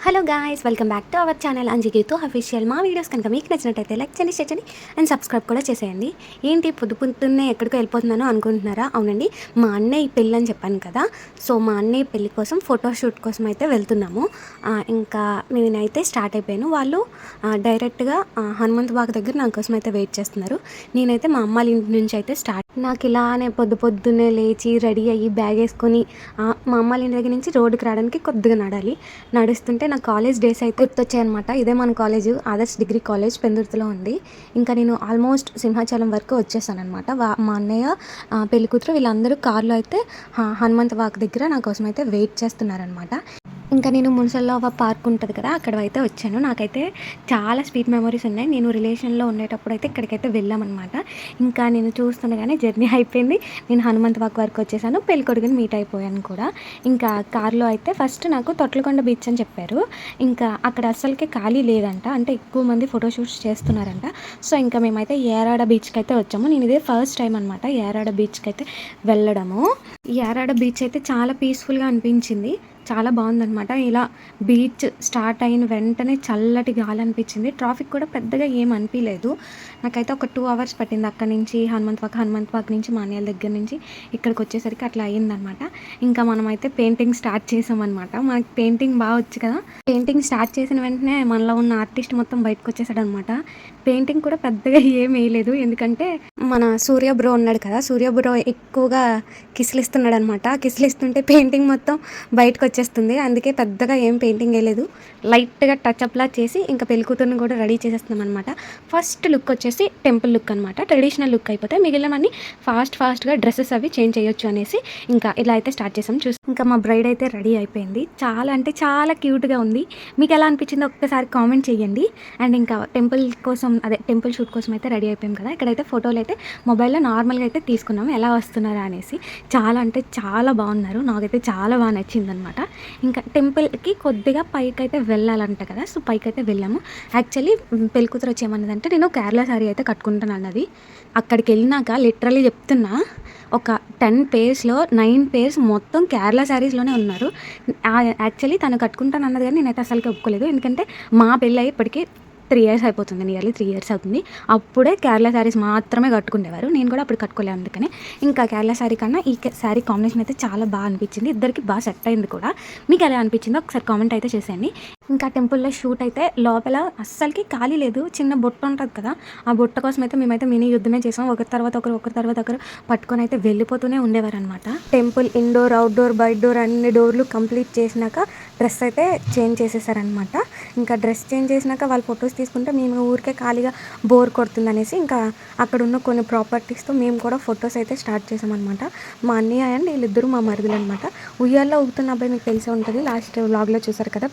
Hello guys, welcome back to our channel అంజిగీతో official. మా videos కనుక మీకు నచ్చినట్టయితే లైక్ చేయండి, షేర్ చేయండి అండ్ సబ్స్క్రైబ్ కూడా చేసేయండి. ఏంటి పొద్దున్నే ఎక్కడికో వెళ్ళిపోతున్నానో అనుకుంటున్నారా? అవునండి, మా అన్నయ్య పెళ్ళి అని చెప్పాను కదా. సో మా అన్నయ్య పెళ్ళి కోసం ఫోటోషూట్ కోసం అయితే వెళ్తున్నాము. ఇంకా నేనైతే స్టార్ట్ అయిపోయాను. వాళ్ళు డైరెక్ట్గా హనుమంత్ బాగ్ దగ్గర నా కోసం అయితే వెయిట్ చేస్తున్నారు. నేనైతే మా అమ్మాళ్ళ ఇంటి నుంచి అయితే స్టార్ట్. నాకు ఇలానే పొద్దున్నే లేచి రెడీ అయ్యి బ్యాగ్ వేసుకొని మా అమ్మాళ్ళ ఇంటి దగ్గర నుంచి రోడ్డుకి రావడానికి కొద్దిగా నడుస్తుంటే నా కాలేజ్ డేస్ అయితే గుర్తొచ్చాయి అనమాట. ఇదే మన కాలేజ్, ఆదర్శ్ డిగ్రీ కాలేజ్ పెందుర్తిలో ఉంది. ఇంకా నేను ఆల్మోస్ట్ సింహాచలం వరకు వచ్చేసాను అనమాట. మా అన్నయ్య పెళ్లి కూతురు వీళ్ళందరూ కార్లో అయితే హనుమంత్ వాక్ దగ్గర నా కోసం అయితే వెయిట్ చేస్తున్నారనమాట. ఇంకా నేను మున్సల్లో ఒక పార్క్ ఉంటుంది కదా, అక్కడ అయితే వచ్చాను. నాకైతే చాలా స్వీట్ మెమరీస్ ఉన్నాయి. నేను రిలేషన్లో ఉండేటప్పుడు అయితే ఇక్కడికైతే వెళ్ళామన్నమాట. ఇంకా నేను చూస్తుండగానే జర్నీ అయిపోయింది. నేను హనుమంత్ వాక్ వరకు వచ్చేసాను. పెళ్ళికొడుకుని మీట్ అయిపోయాను కూడా. ఇంకా కార్లో అయితే ఫస్ట్ నాకు తొట్లకొండ బీచ్ అని చెప్పారు. ఇంకా అక్కడ అస్సలకే ఖాళీ లేదంట, అంటే ఎక్కువ మంది ఫోటోషూట్స్ చేస్తున్నారంట. సో ఇంకా మేమైతే యారాడ బీచ్కి అయితే వచ్చాము. నేను ఇదే ఫస్ట్ టైం అనమాట యారాడ బీచ్కి అయితే వెళ్ళడము. యారాడ బీచ్ అయితే చాలా పీస్ఫుల్గా అనిపించింది, చాలా బాగుందనమాట. ఇలా బీచ్ స్టార్ట్ అయిన వెంటనే చల్లటి గాలి అనిపించింది. ట్రాఫిక్ కూడా పెద్దగా ఏం అనిపించలేదు. నాకైతే ఒక 2 hours పట్టింది అక్కడి నుంచి హనుమంత్ వాక్ నుంచి మా అన్నయ్య దగ్గర నుంచి ఇక్కడికి వచ్చేసరికి అట్లా అయ్యిందనమాట. ఇంకా మనమైతే పెయింటింగ్ స్టార్ట్ చేసామన్నమాట. మనకి పెయింటింగ్ బాగా వచ్చు కదా. పెయింటింగ్ స్టార్ట్ చేసిన వెంటనే మనలో ఉన్న ఆర్టిస్ట్ మొత్తం బయటకు వచ్చేసాడు అనమాట. పెయింటింగ్ కూడా పెద్దగా ఏం వేయలేదు, ఎందుకంటే మన సూర్య బ్రో ఉన్నాడు కదా, సూర్య బ్రో ఎక్కువగా కిసిలిస్తున్నాడు అనమాట. కిసిలిస్తుంటే పెయింటింగ్ మొత్తం బయటకు వచ్చేస్తుంది. అందుకే పెద్దగా ఏం పెయింటింగ్ వేయలేదు, లైట్గా టచ్అప్లా చేసి ఇంకా పెళ్ళికూతురుని కూడా రెడీ చేసేస్తున్నాం అనమాట. ఫస్ట్ లుక్ వచ్చేసి టెంపుల్ లుక్ అనమాట. ట్రెడిషనల్ లుక్ అయిపోతే మిగిలినవన్నీ ఫాస్ట్గా డ్రెస్సెస్ అవి చేంజ్ చేయొచ్చు అనేసి ఇంకా ఇలా అయితే స్టార్ట్ చేసాం. ఇంకా మా బ్రైడ్ అయితే రెడీ అయిపోయింది. చాలా అంటే చాలా క్యూట్గా ఉంది. మీకు ఎలా అనిపించిందో ఒక్కసారి కామెంట్ చేయండి. అండ్ ఇంకా టెంపుల్ షూట్ కోసం అయితే రెడీ అయిపోయాం కదా. ఇక్కడైతే ఫోటోలు అయితే మొబైల్లో నార్మల్గా అయితే తీసుకున్నాము, ఎలా వస్తున్నారా అనేసి. చాలా అంటే చాలా బాగున్నారు, నాకైతే చాలా బాగా నచ్చింది అనమాట. ఇంకా టెంపుల్కి కొద్దిగా పైకి అయితే వెళ్ళాలంట కదా, సో పైకి అయితే వెళ్ళాము. యాక్చువల్లీ పెళ్ళికూతురు వచ్చి ఏమన్నదంటే నేను కేరళ శారీ అయితే కట్టుకుంటాను అన్నది. అక్కడికి వెళ్ళినాక లిటరల్లీ చెప్తున్నా, ఒక 10 pairsలో 9 pairs మొత్తం కేరళ శారీస్లోనే ఉన్నారు. యాక్చువల్లీ తను కట్టుకుంటాను అన్నది కానీ నేనైతే అసలుకి ఒప్పుకోలేదు, ఎందుకంటే మా పెళ్ళి ఇప్పటికీ 3 years అయిపోతుంది, నియర్లీ 3 years అవుతుంది. అప్పుడే కేరళ శారీస్ మాత్రమే కట్టుకునేవారు. నేను కూడా అప్పుడు కట్టుకోలేదు, అందుకని ఇంకా కేరళ శారీ కన్నా ఈ శారీ కాంబినేషన్ అయితే చాలా బాగా అనిపించింది. ఇద్దరికి బాగా సెట్ అయింది కూడా. మీకు ఎలా అనిపించిందో ఒకసారి కామెంట్ అయితే చేసేయండి. ఇంకా టెంపుల్లో షూట్ అయితే లోపల అస్సలకి ఖాళీ లేదు. చిన్న బొట్ట ఉంటుంది కదా, ఆ బొట్ట కోసం అయితే మేమైతే మినీ యుద్ధమే చేసాం. ఒకరి తర్వాత ఒకరు పట్టుకొని అయితే వెళ్ళిపోతూనే ఉండేవారు అనమాట. టెంపుల్ ఇండోర్, అవుట్డోర్, బయట డోర్ అన్ని డోర్లు కంప్లీట్ చేసినాక డ్రెస్ అయితే చేంజ్ చేసేసారనమాట. ఇంకా డ్రెస్ చేంజ్ చేసినాక వాళ్ళు ఫొటోస్ తీసుకుంటే మేము ఊరికే ఖాళీగా బోర్ కొడుతుందనేసి ఇంకా అక్కడ ఉన్న కొన్ని ప్రాపర్టీస్తో మేము కూడా ఫొటోస్ అయితే స్టార్ట్ చేసామన్నమాట. మా అన్నయ్య అండ్ వీళ్ళిద్దరూ మా మరుదులు అనమాట. ఉయ్యాల్లో ఊగుతున్న అబ్బాయి మీకు తెలిసే ఉంటుంది, లాస్ట్ వ్లాగ్లో చూసారు కదా,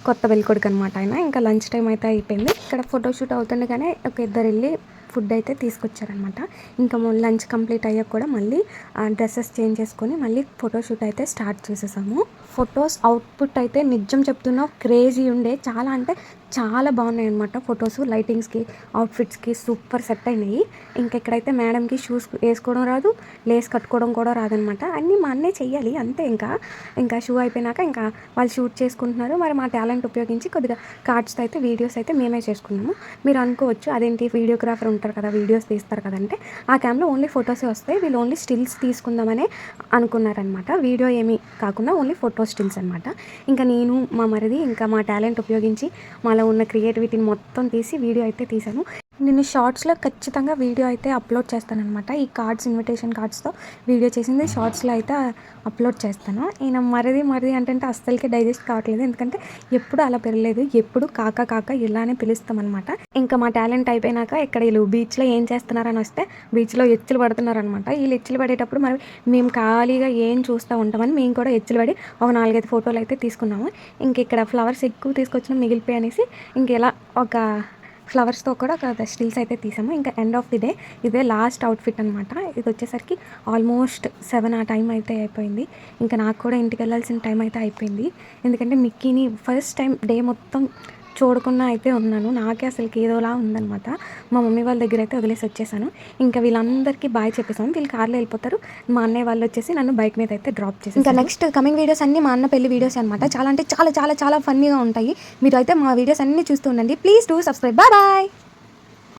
కొత్త పెళ్ళికొడుకు అనమాట ఆయన. ఇంకా లంచ్ టైం అయితే అయిపోయింది. ఇక్కడ ఫోటోషూట్ అవుతుండగానే ఒక ఇద్దరు వెళ్ళి ఫుడ్ అయితే తీసుకొచ్చారనమాట. ఇంకా లంచ్ కంప్లీట్ అయ్యాక కూడా మళ్ళీ డ్రెస్సెస్ చేంజ్ చేసుకొని మళ్ళీ ఫోటోషూట్ అయితే స్టార్ట్ చేసేసాము. ఫొటోస్ అవుట్పుట్ అయితే నిజం చెప్తున్నా క్రేజీ ఉండే, చాలా అంటే చాలా బాగున్నాయి అనమాట. ఫొటోస్ లైటింగ్స్కి అవుట్ఫిట్స్కి సూపర్ సెట్ అయినాయి. ఇంకా ఇక్కడైతే మేడంకి షూస్ వేసుకోవడం రాదు, లేస్ కట్టుకోవడం కూడా రాదనమాట. అన్నీ మా అన్నే చెయ్యాలి అంతే. ఇంకా షూ అయిపోయినాక ఇంకా వాళ్ళు షూట్ చేసుకుంటున్నారు. మరి మా టాలెంట్ ఉపయోగించి కొద్దిగా కార్డ్స్తో అయితే వీడియోస్ అయితే మేమే చేసుకున్నాము. మీరు అనుకోవచ్చు అదేంటి వీడియోగ్రాఫర్ ఉంటారు కదా, వీడియోస్ తీస్తారు కదంటే ఆ క్యామ్లో ఓన్లీ ఫొటోసే వస్తాయి, వీళ్ళు ఓన్లీ స్టిల్స్ తీసుకుందామనే అనుకున్నారనమాట. వీడియో ఏమీ కాకుండా ఓన్లీ ఫోటో స్టిల్స్ అనమాట. ఇంకా నేను మా మరిది ఇంకా మా టాలెంట్ ఉపయోగించి మాలో ఉన్న క్రియేటివిటీని మొత్తం తీసి వీడియో అయితే తీసాను. నేను షార్ట్స్లో ఖచ్చితంగా వీడియో అయితే అప్లోడ్ చేస్తానమాట. ఈ ఇన్విటేషన్ కార్డ్స్తో వీడియో చేసింది షార్ట్స్లో అయితే అప్లోడ్ చేస్తాను. ఈయన మరిది అంటే అస్సలకి డైజెస్ట్ కావట్లేదు, ఎందుకంటే ఎప్పుడు అలా పెరగలేదు, ఎప్పుడు కాక ఇలానే పిలుస్తామన్నమాట. ఇంకా మా టాలెంట్ అయిపోయినాక ఇక్కడ వీళ్ళు బీచ్లో ఏం చేస్తున్నారని వస్తే బీచ్లో ఎచ్చులు పడుతున్నారనమాట. వీళ్ళు ఎచ్చులు పడేటప్పుడు మరి మేము ఖాళీగా ఏం చూస్తూ ఉంటామని మేము కూడా ఎచ్చులు పడి ఒక 4-5 ఫోటోలు అయితే తీసుకున్నాము. ఇంక ఇక్కడ ఫ్లవర్స్ ఎక్కువ తీసుకొచ్చిన మిగిలిపోయి అనేసి ఇంకెలా ఒక ఫ్లవర్స్తో కూడా ఒక స్టిల్స్ అయితే తీసాము. ఇంకా ఎండ్ ఆఫ్ ది డే ఇదే లాస్ట్ అవుట్ఫిట్ అనమాట. ఇది వచ్చేసరికి ఆల్మోస్ట్ 7 ఆ టైం అయితే అయిపోయింది. ఇంకా నాకు కూడా ఇంటికి వెళ్ళాల్సిన టైం అయితే అయిపోయింది, ఎందుకంటే మిక్కీని ఫస్ట్ టైం డే మొత్తం చూడకుండా అయితే ఉన్నాను. నాకే అసలుకి ఏదోలా ఉందనమాట. మా మమ్మీ వాళ్ళ దగ్గర అయితే వదిలేసి వచ్చేసాను. ఇంకా వీళ్ళందరికీ బాయ్ చెప్పేసాను. వీళ్ళు కార్లో వెళ్ళిపోతారు. మా అన్నయ్య వాళ్ళు వచ్చేసి నన్ను బైక్ మీద అయితే డ్రాప్ చేసేసారు. ఇంకా నెక్స్ట్ కమింగ్ వీడియోస్ అన్నీ మా అన్న పెళ్లి వీడియోస్ అనమాట. చాలా అంటే చాలా చాలా చాలా ఫన్నీగా ఉంటాయి. మీరు అయితే మా వీడియోస్ అన్నీ చూస్తూ ఉండండి. Please do subscribe. Bye bye.